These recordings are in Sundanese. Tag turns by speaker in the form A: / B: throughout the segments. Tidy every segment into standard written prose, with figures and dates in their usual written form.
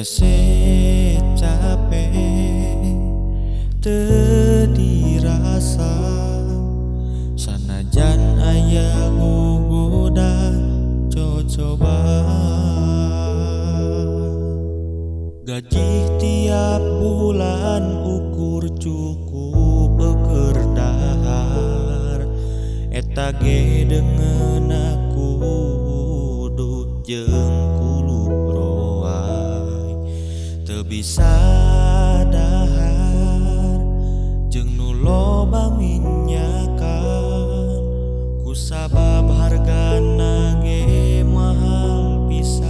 A: Hese capek teu dirasa sanajan aya guguda coba gaji tiap bulan ukur cukup keur dahar eta ge deungeun aku udut jeung bisa dahar jeung nu loba minyakan kusabab hargana ge mahal pisan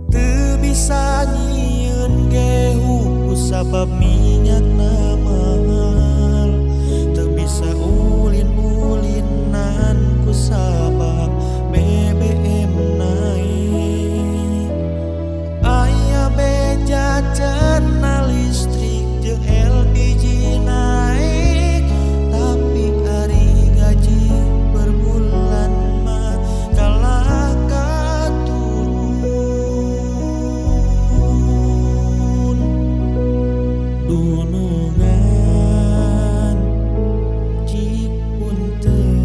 A: teu bisa nyieun gehu kusabab minyakna mahal teu bisa ulin-ulinan sabab BBM naik aya beja cenah listrik jeung LPG naik tapi ari gaji per bulan mah kalah katurun dunungan cipunten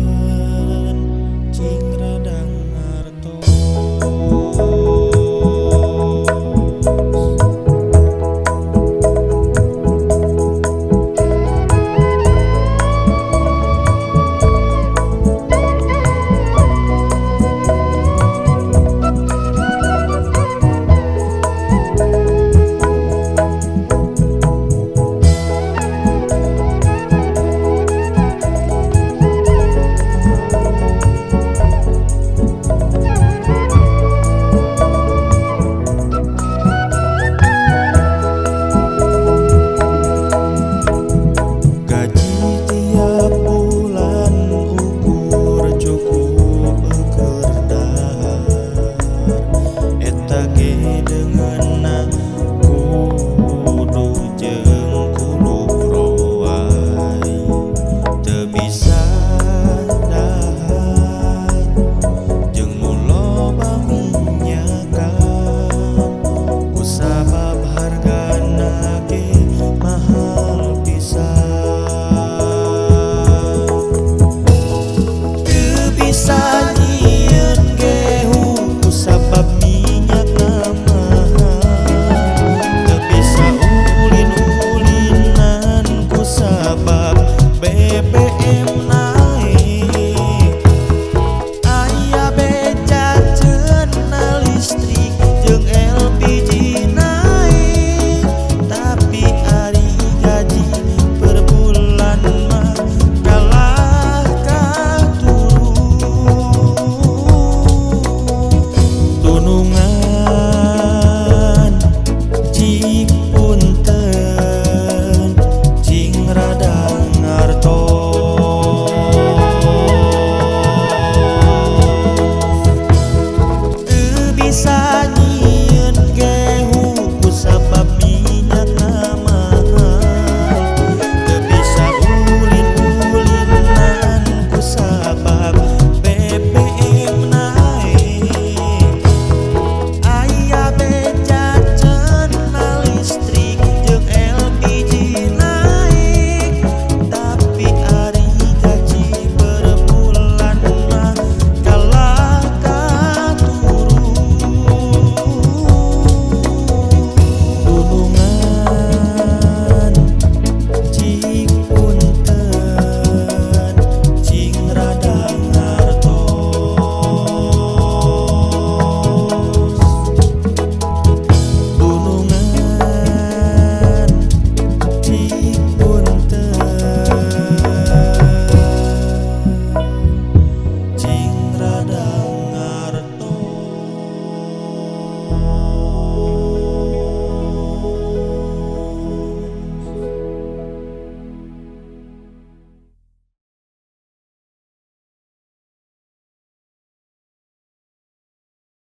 A: dengan